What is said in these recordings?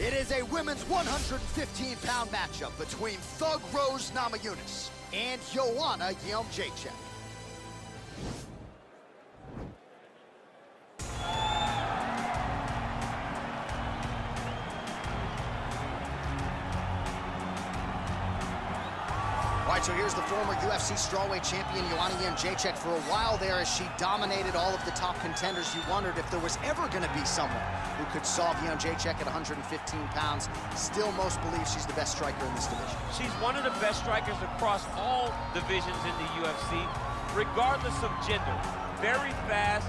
It is a women's 115-pound matchup between Thug Rose Namajunas and Joanna Jędrzejczyk. All right, so here's the former UFC strawweight champion, Joanna Jędrzejczyk. For a while there, as she dominated all of the top contenders, you wondered if there was ever going to be someone who could solve Jędrzejczyk at 115 pounds. Still, most believe she's the best striker in this division. She's one of the best strikers across all divisions in the UFC, regardless of gender. Very fast,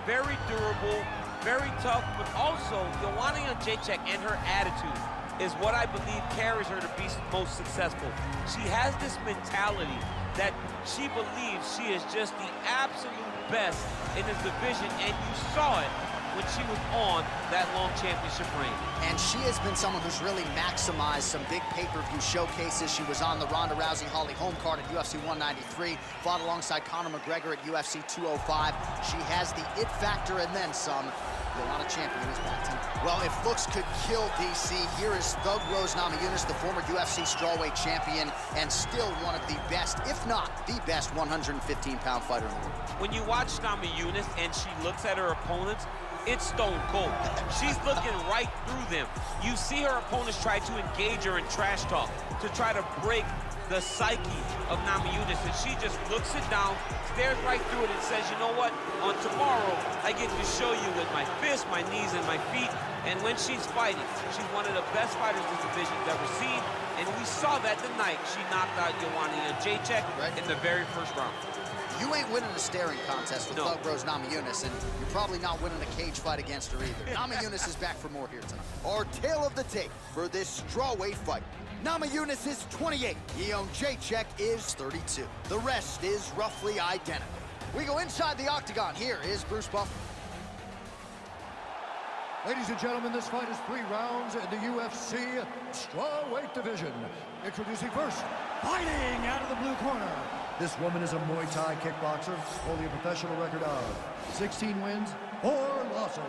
very durable, very tough, but also Joanna Jędrzejczyk and her attitude is what I believe carries her to be most successful. She has this mentality that she believes she is just the absolute best in this division, and you saw it when she was on that long championship reign. And she has been someone who's really maximized some big pay-per-view showcases. She was on the Ronda Rousey-Holly home card at UFC 193, fought alongside Conor McGregor at UFC 205. She has the it factor and then some. Joanna champion is back tonight. Well, if looks could kill DC, here is Thug Rose Namajunas, the former UFC strawweight champion, and still one of the best, if not the best, 115-pound fighter in the world. When you watch Namajunas and she looks at her opponents, it's stone cold. She's looking right through them. You see her opponents try to engage her in trash talk to try to break the psyche of Namajunas, and she just looks it down, stares right through it, and says, you know what, on tomorrow, I get to show you with my fists, my knees, and my feet. And when she's fighting, she's one of the best fighters this division's ever seen, and we saw that tonight. She knocked out Joanna Jędrzejczyk in the very first round. You ain't winning a staring contest with Thug Rose Namajunas, and you're probably not winning a cage fight against her either. Namajunas is back for more here tonight. Our tale of the tape for this strawweight fight. Namajunas is 28, Jędrzejczyk is 32. The rest is roughly identical. We go inside the octagon. Here is Bruce Buffer. Ladies and gentlemen, this fight is 3 rounds in the UFC strawweight division. Introducing first, fighting out of the blue corner. This woman is a Muay Thai kickboxer, holding a professional record of 16 wins, 4 losses.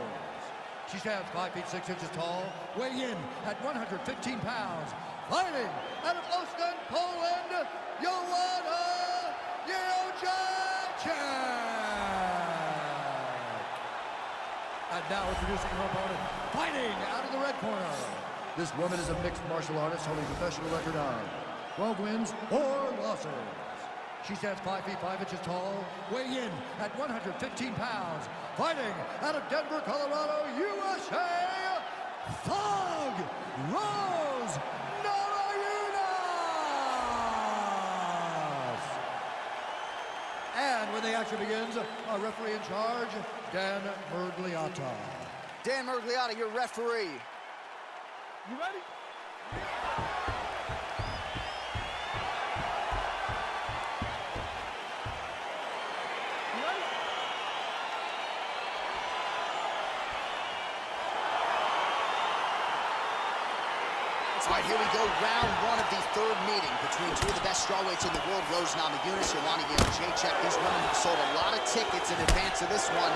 She stands 5 feet 6 inches tall, weighing in at 115 pounds. Fighting out of Oslo, Poland, Joanna Jędrzejczyk. And now introducing her opponent, fighting out of the red corner. This woman is a mixed martial artist holding a professional record of 12 wins, 4 losses. She stands 5 feet 5 inches tall, weighing in at 115 pounds. Fighting out of Denver, Colorado, USA, Thug Rose Namajunas. And when the action begins, our referee in charge, Dan Mergliata. Dan Mergliata, your referee. You ready? All right, here we go, round 1 of the 3rd meeting between 2 of the best strawweights in the world, Rose Namajunas, Joanna Jędrzejczyk. These women have sold a lot of tickets in advance of this one,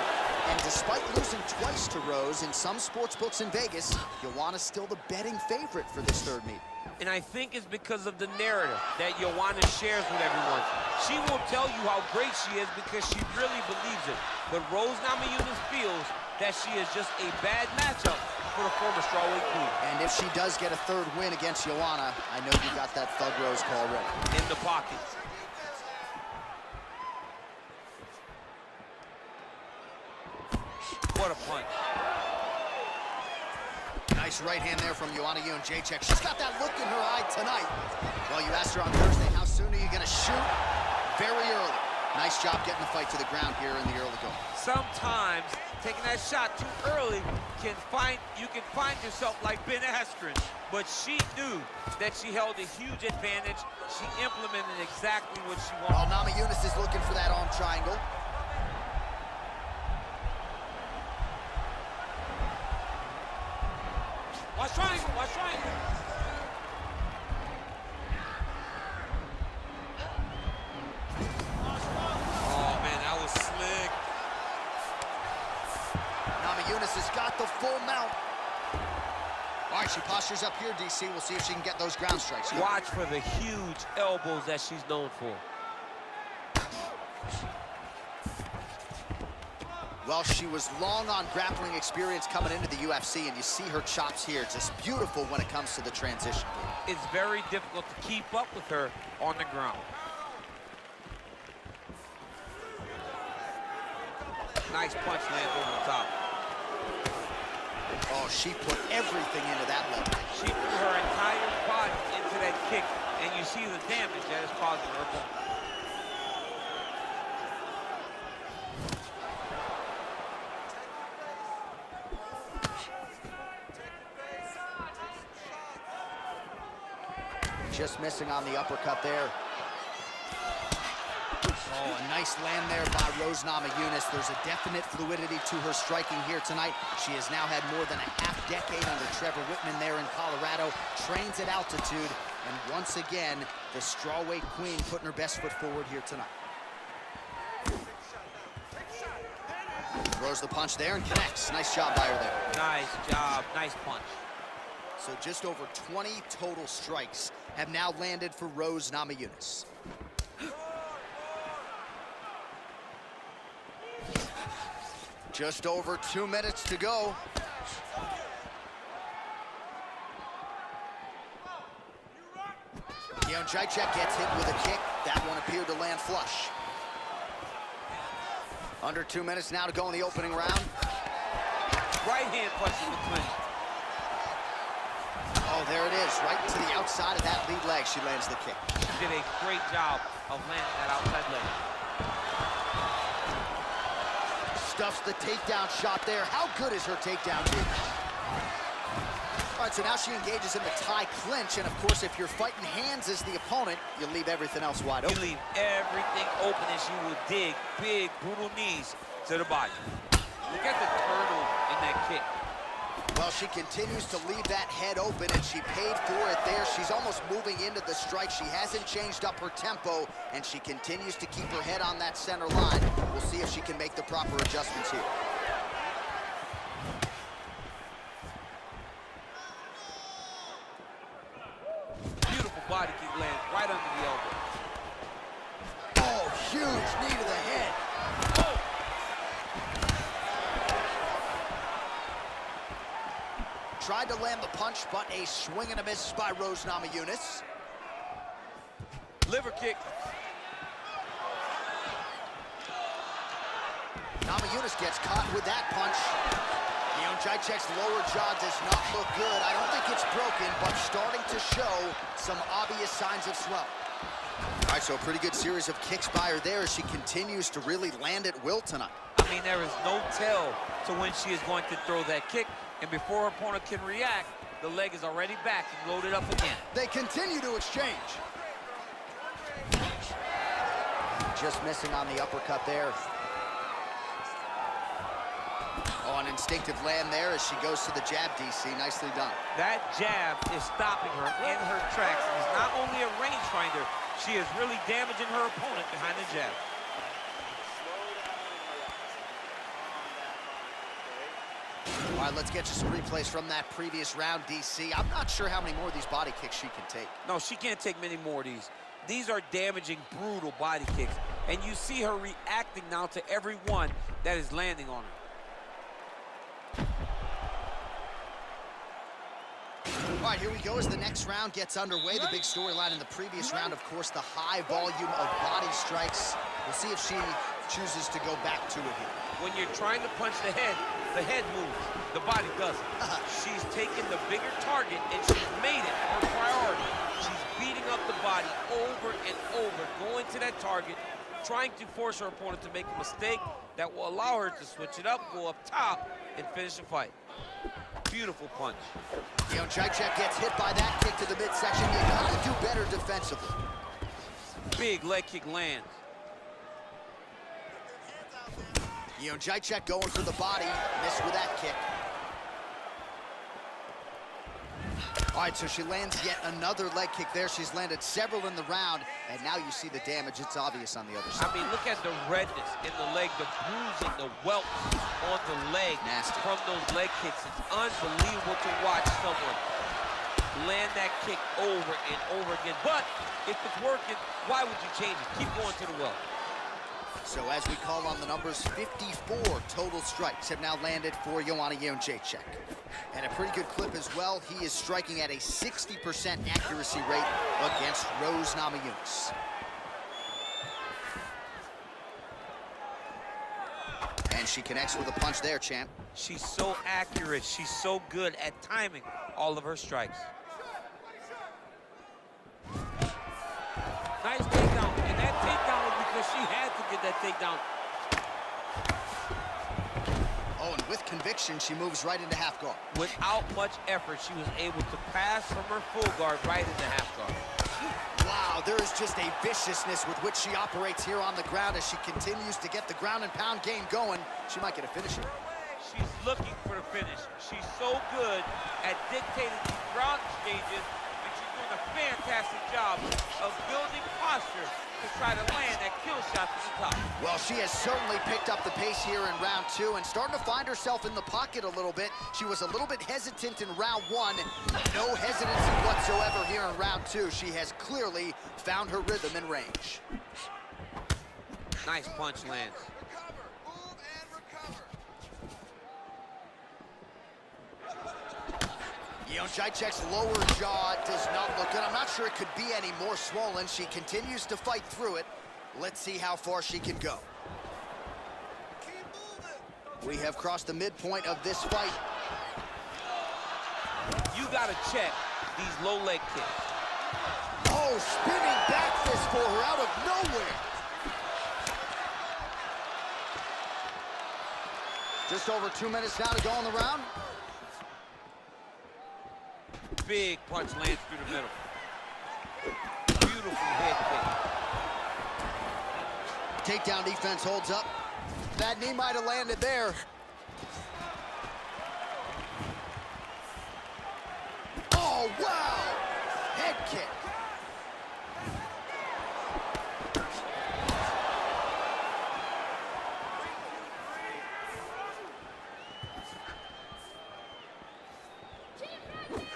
and despite losing twice to Rose in some sports books in Vegas, Joanna's still the betting favorite for this 3rd meeting. And I think it's because of the narrative that Joanna shares with everyone. She won't tell you how great she is because she really believes it. But Rose Namajunas feels that she is just a bad matchup for the former strawweight queen. And if she does get a 3rd win against Joanna, I know you got that Thug Rose call ready. In the pocket. What a punch. Nice right hand there from Joanna Jędrzejczyk. She's got that look in her eye tonight. Well, you asked her on Thursday, how soon are you going to shoot? Very early. Nice job getting the fight to the ground here in the early going. Sometimes taking that shot too early you can find yourself like Ben Askren, but she knew that she held a huge advantage. She implemented exactly what she wanted. Well, Namajunas is looking for that arm triangle. Watch triangle, watch triangle. Oh man, that was slick. Namajunas has got the full mount. All right, she postures up here, DC. We'll see if she can get those ground strikes. Watch for the huge elbows that she's known for. Well, she was long on grappling experience coming into the UFC, and you see her chops here. Just beautiful when it comes to the transition. It's very difficult to keep up with her on the ground. Nice punch lands over the top. Oh, she put everything into that leg. She threw her entire body into that kick, and you see the damage that is causing her opponent. Just missing on the uppercut there. Oh, a nice land there by Rose Namajunas. There's a definite fluidity to her striking here tonight. She has now had more than a half-decade under Trevor Whitman there in Colorado, trains at altitude, and once again, the strawweight queen putting her best foot forward here tonight. Throws the punch there and connects. Nice job by her there. Nice job, nice punch. So just over 20 total strikes have now landed for Rose Namajunas. Just over 2 minutes to go. Jędrzejczyk gets hit with a kick. That one appeared to land flush. Under 2 minutes now to go in the opening round. Right hand punch in the clinch. Oh, there it is. Right to the outside of that lead leg, she lands the kick. She did a great job of landing that outside leg. Stuffs the takedown shot there. How good is her takedown defense? All right, so now she engages in the tie clinch, and of course, if you're fighting hands as the opponent, you leave everything else wide open. You leave everything open, and she will dig big, brutal knees to the body. Look at the turtle in that kick. Well, she continues to leave that head open, and she paid for it there. She's almost moving into the strike. She hasn't changed up her tempo, and she continues to keep her head on that center line. We'll see if she can make the proper adjustments here. Beautiful body kick lands right under the elbow. Oh, huge knee to the head. Oh! Tried to land the punch, but a swing and a miss by Rose Namajunas. Liver kick. Namajunas gets caught with that punch. Jędrzejczyk's lower jaw does not look good. I don't think it's broken, but starting to show some obvious signs of swelling. All right, so a pretty good series of kicks by her there as she continues to really land at will tonight. I mean, there is no tell to when she is going to throw that kick, and before her opponent can react, the leg is already back and loaded up again. They continue to exchange. Just missing on the uppercut there. Oh, an instinctive land there as she goes to the jab, DC. Nicely done. That jab is stopping her in her tracks. It's not only a rangefinder, she is really damaging her opponent behind the jab. All right, let's get you some replays from that previous round, DC. I'm not sure how many more of these body kicks she can take. No, she can't take many more of these. These are damaging, brutal body kicks. And you see her reacting now to every one that is landing on her. All right, here we go as the next round gets underway. The big storyline in the previous round, of course, the high volume of body strikes. We'll see if she chooses to go back to it here. When you're trying to punch the head moves, the body doesn't. She's taken the bigger target and she's made it her priority. She's beating up the body over and over, going to that target, trying to force her opponent to make a mistake that will allow her to switch it up, go up top, and finish the fight. Beautiful punch. Jędrzejczyk gets hit by that kick to the midsection. You gotta do better defensively. Big leg kick lands. Jędrzejczyk going for the body, missed with that kick. All right, so she lands yet another leg kick there. She's landed several in the round, and now you see the damage. It's obvious on the other side. I mean, look at the redness in the leg, the bruising, the welts on the leg. Nasty. From those leg kicks. It's unbelievable to watch someone land that kick over and over again. But if it's working, why would you change it? Keep going to the well. So as we call on the numbers, 54 total strikes have now landed for Joanna Jędrzejczyk. And a pretty good clip as well. He is striking at a 60% accuracy rate against Namajunas. And she connects with a punch there, champ. She's so accurate. She's so good at timing all of her strikes. Nice takedown. And that takedown was because she had to get that takedown. Oh, and with conviction, she moves right into half guard. Without much effort, she was able to pass from her full guard right into half guard. Wow, there is just a viciousness with which she operates here on the ground as she continues to get the ground and pound game going. She might get a finish here. She's looking for the finish. She's so good at dictating these ground exchanges, and she's doing a fantastic job of building posture to try to land that kill shot to the top. Well, she has certainly picked up the pace here in round 2 and starting to find herself in the pocket a little bit. She was a little bit hesitant in round 1. No hesitancy whatsoever here in round 2. She has clearly found her rhythm and range. Nice punch lands. Jędrzejczyk's lower jaw does not look good. I'm not sure it could be any more swollen. She continues to fight through it. Let's see how far she can go. We have crossed the midpoint of this fight. You gotta check these low leg kicks. Oh, spinning back fist for her out of nowhere. Just over 2 minutes now to go in the round. Big punch lands through the middle. Beautiful head kick. Takedown defense holds up. That knee might have landed there. Oh, wow! Head kick.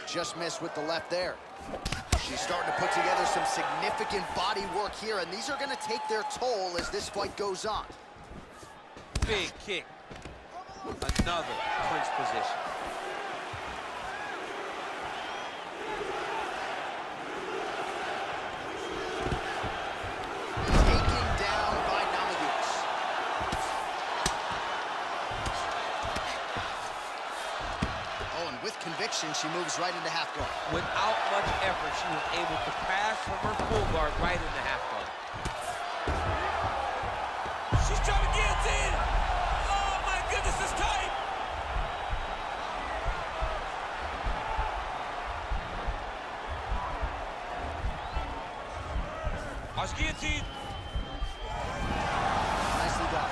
Just missed with the left there. She's starting to put together some significant body work here, and these are going to take their toll as this fight goes on. Big kick. Another clinch position. Taken down by Namajunas. Oh, and with conviction, she moves right into half guard. Without much effort, she was able to pass from her full guard right into half guard. She's trying to guillotine. Oh my goodness, it's tight. Watch guillotine. Nicely done.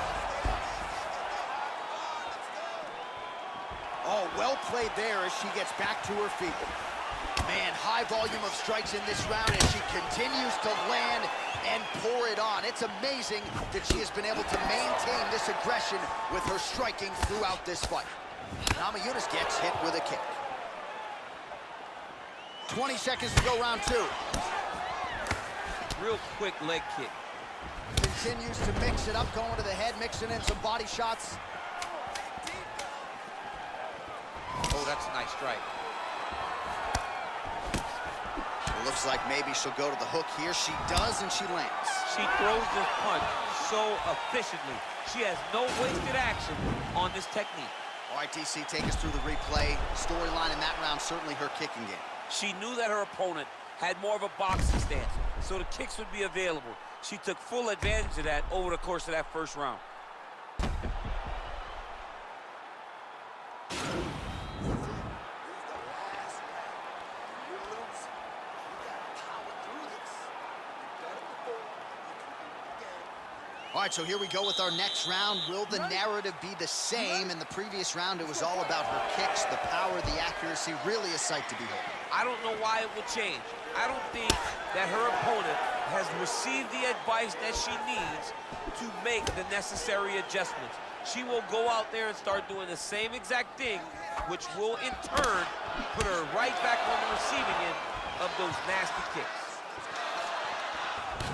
Oh, well played there as she gets back to her feet. Man, high volume of strikes in this round as she continues to land and pour it on. It's amazing that she has been able to maintain this aggression with her striking throughout this fight. Namajunas gets hit with a kick. 20 seconds to go, round 2. Real quick leg kick. Continues to mix it up, going to the head, mixing in some body shots. Oh, that's a nice strike. Looks like maybe she'll go to the hook here. She does, and she lands. She throws this punch so efficiently. She has no wasted action on this technique. All right, DC, take us through the replay. Storyline in that round, certainly her kicking game. She knew that her opponent had more of a boxing stance, so the kicks would be available. She took full advantage of that over the course of that first round. All right, so here we go with our next round. Will the narrative be the same? In the previous round, it was all about her kicks, the power, the accuracy, really a sight to behold. I don't know why it will change. I don't think that her opponent has received the advice that she needs to make the necessary adjustments. She will go out there and start doing the same exact thing, which will in turn put her right back on the receiving those nasty kicks.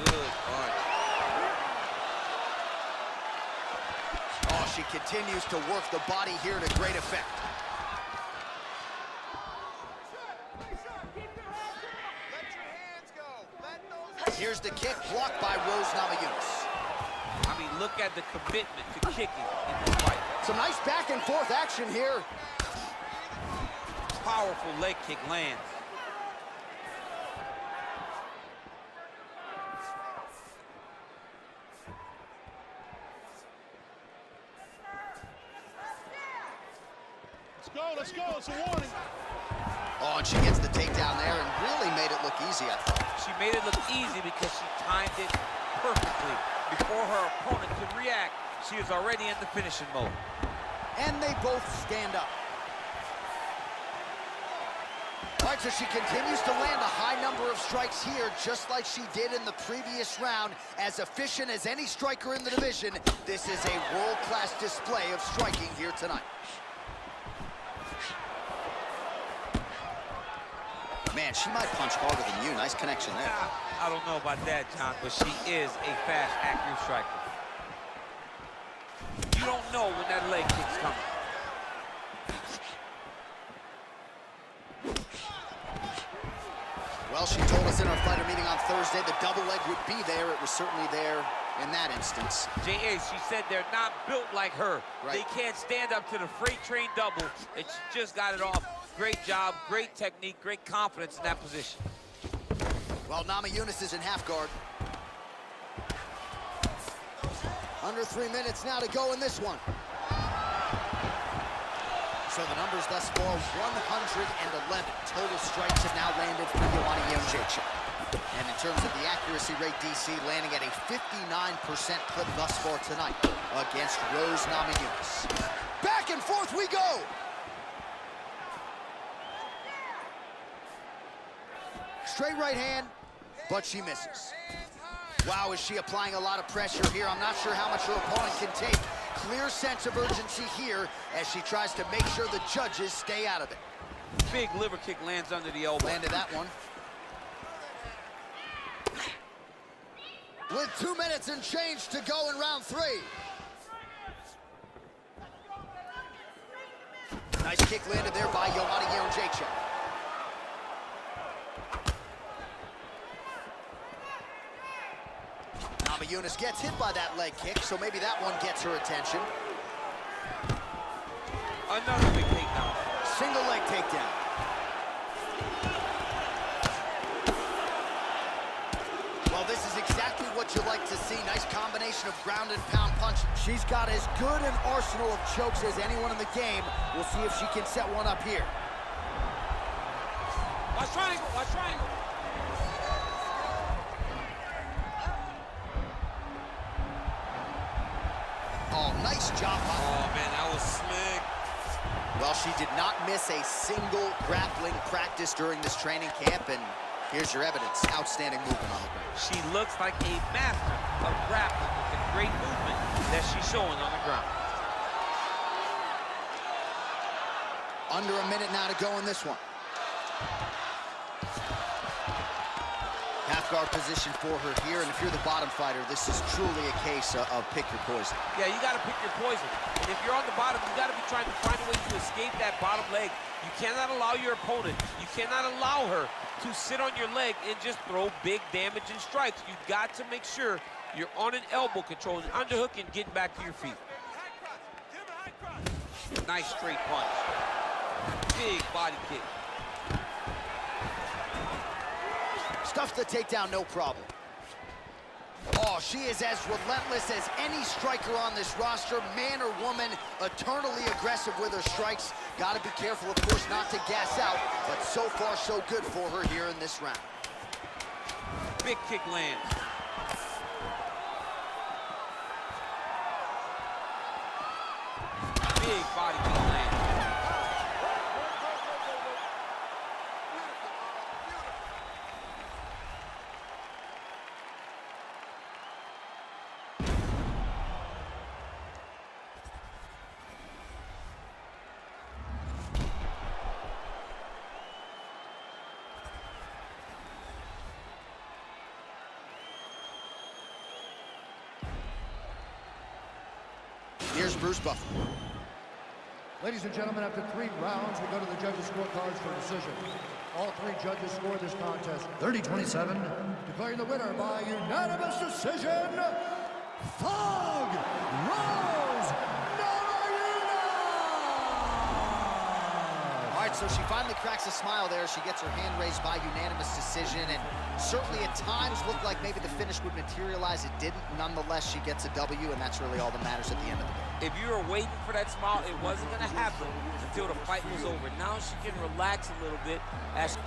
Good punch. Oh, she continues to work the body here to great effect. Here's the kick, blocked by Namajunas. I mean, look at the commitment to kicking in this fight. Some nice back and forth action here. Powerful leg kick lands. Let's go, it's a warning. Oh, and she gets the takedown there and really made it look easy, I thought. She made it look easy because she timed it perfectly. Before her opponent could react, she was already in the finishing mode. And they both stand up. All right, so she continues to land a high number of strikes here, just like she did in the previous round. As efficient as any striker in the division, this is a world-class display of striking here tonight. Man, she might punch harder than you. Nice connection there. I don't know about that, John, but she is a fast, accurate striker. You don't know when that leg kick's coming. Well, she told us in our fighter meeting on Thursday the double leg would be there. It was certainly there in that instance. J.A., she said they're not built like her. Right. They can't stand up to the freight train double, and she just got it off. Great job, great technique, great confidence in that position. Well, Namajunas is in half guard. Under 3 minutes now to go in this one. So the numbers thus far, 111 total strikes have now landed for Joanna Jędrzejczyk. And in terms of the accuracy rate, DC landing at a 59% clip thus far tonight against Namajunas. Back and forth we go! Straight right hand, but she misses. Wow, is she applying a lot of pressure here? I'm not sure how much her opponent can take. Clear sense of urgency here as she tries to make sure the judges stay out of it. Big liver kick lands under the elbow. Landed that one. With 2 minutes and change to go in round 3. Nice kick landed there by Joanna Jędrzejczyk. Namajunas gets hit by that leg kick, so maybe that one gets her attention. Another big takedown. Single leg takedown. Well, this is exactly what you like to see. Nice combination of ground and pound punch. She's got as good an arsenal of chokes as anyone in the game. We'll see if she can set one up here. Watch triangle, watch triangle. Oh, nice job. Oh, man, that was slick. Well, she did not miss a single grappling practice during this training camp, and here's your evidence. Outstanding movement on the ground. She looks like a master of grappling with the great movement that she's showing on the ground. Under a minute now to go in this one. Half guard position for her here, and if you're the bottom fighter, this is truly a case of pick your poison. Yeah, you got to pick your poison. And if you're on the bottom, you got to be trying to find a way to escape that bottom leg. You cannot allow your opponent, you cannot allow her to sit on your leg and just throw big damaging strikes. You've got to make sure you're on an elbow control, an underhook, and getting back to your feet. Nice straight punch. Big body kick. Stuffs the takedown, no problem. Oh, she is as relentless as any striker on this roster, man or woman, eternally aggressive with her strikes. Got to be careful, of course, not to gas out, but so far so good for her here in this round. Big kick lands. Big body kick lands. Here's Bruce Buffer. Ladies and gentlemen, after 3 rounds, we go to the judges' scorecards for decision. All 3 judges scored this contest 30-27, declaring the winner by unanimous decision, Thug Rose Namajunas! All right, so she finally cracks a smile there. She gets her hand raised by unanimous decision, and certainly at times looked like maybe the finish would materialize. It didn't. Nonetheless, she gets a W, and that's really all that matters at the end of the day. If you were waiting for that smile, it wasn't going to happen until the fight was over. Now she can relax a little bit as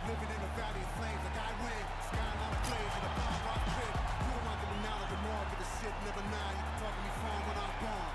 living in a valley of flames like I win. Skyline of blaze and the power rock pit. You don't want the knowledge of more, but the shit never nine. You can talk to me phone when I'm gone.